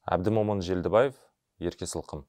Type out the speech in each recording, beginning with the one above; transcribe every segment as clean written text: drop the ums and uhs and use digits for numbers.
Әбдімомын Желдібаев, Ерке Сылқым.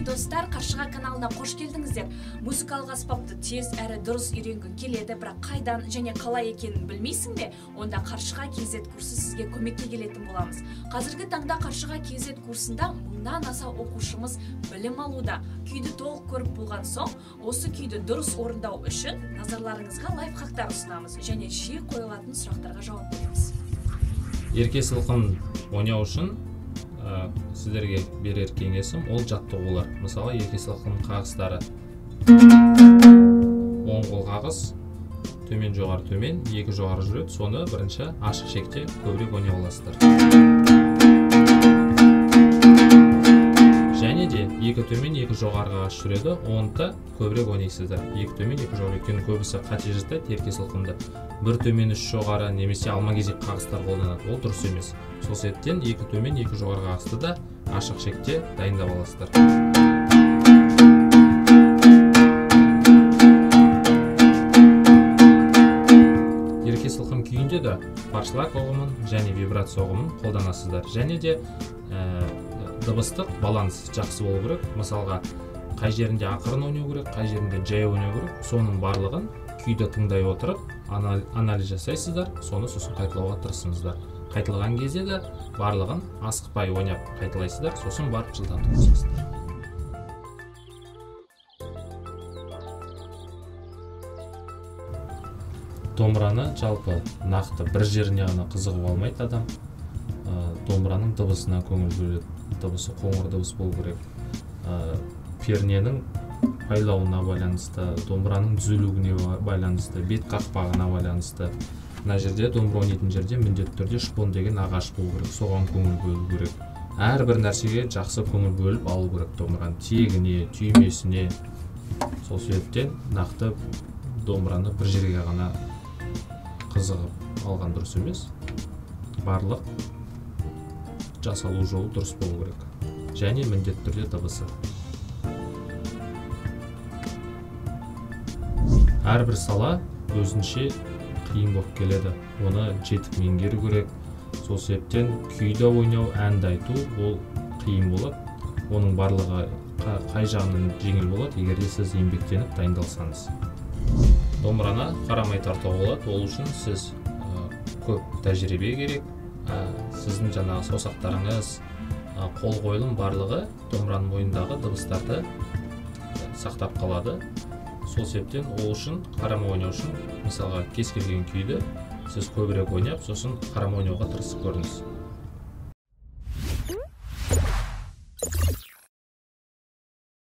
Достар, Қаршыға каналына қош келдіңіздер. Музыкалық аспапты тез әрі дұрыс үйренгің келеді, бірақ қайдан және қалай екенін білмейсің бе? Онда Қаршыға KZ курсы сізге көмекке келетін боламыз. Қазіргі таңда Қаршыға KZ курсында 1000-нан аса оқушымыз білім алуда. Күйді толық көріп болған соң, осы күйді дұрыс орындау үшін назарларыңызға лайфхактар ұсынамыз және жиі қойылатын сұрақтарға жауап береміз. Ерке Сылқым ойнау үшін сіздерге берер кеңесім ол жаттығулар. Мысалы, Ерке Сылқым қағыстары. Оң қол қағыс, төмен жоғары төмен, екі жоғары жүреді. Соны бірінші ашық шекте көбірек ойнай аласыздар. Және де екі төмен, екі жоғарыға жүреді. Оны да көбірек ойнайсыздар. Екі төмен, екі жоғары. Өйткені көбісі қате жасайды Ерке Сылқымды. Бір төмен, үш жоғары немесе алма-кезек қағыстар қолданады. Ол дұрыс емес. Сол себептен екі төмен, екі жоғары қағысты да ашық шекте дайындап аласыздар. Ерке Сылқым күйінде де паршлаг ұғымын және вибрация ұғымын қолданасыздар. Және де дыбыстық баланс жақсы болу керек. Мысалға, қай жерінде ақырын ойнау керек, қай жерінде жай ойнау керек. Соның барлығын күйді тыңдай отырып, анализ жасайсыздар, соны сосын қайталауға тырысыңыздар. Қайтылған кезде де барлығын асықпай ойнап қайталайсыздар, сосын барып жылдамдық қосасыздар. Домбыраны жалпы нақты бір жеріне ғана қызығып алмайды адам. Домбыраның дыбысына көңіл бөледі. Дыбысы қоңыр дыбыс болу керек. Перненің байлауына байланысты, домбыраның түзілуіне байланысты, бет қақпағына байланысты. Мына жерде домбыра ойнайтын жерде міндетті түрде шпон деген ағаш болу керек, соған көңіл бөлу керек. Әрбір нәрсеге жақсы көңіл бөліп алу керек домбыраның тиегіне, түймесіне. Сол себептен нақты домбыраны бір жерге ғана қызығып алған дұрыс емес. Барлық жасалу жолы дұрыс болу керек. Және міндетті түрде дыбысы. Әрбір сала өзінше қиын болып келеді. Оны жетіп меңгеру керек. Сол себептен күйді ойнау, әнді айту ол қиын болады. оның барлығы қай жағынан жеңіл болады, егер де сіз еңбектеніп дайындалсаңыз. Домбыраны қарамай тартуға болады, ол үшін сіз көп тәжірибе керек. Сіздің жаңағы саусақтарыңыз, қол қойылым барлығы домбыраның бойындағы дыбыстарды сақтап қалады. Сол себептен ол үшін қарамай ойнау үшін, мысалға кез келген күйді сіз көбірек ойнап, сосын қарамай ойнауға тырысып көріңіз.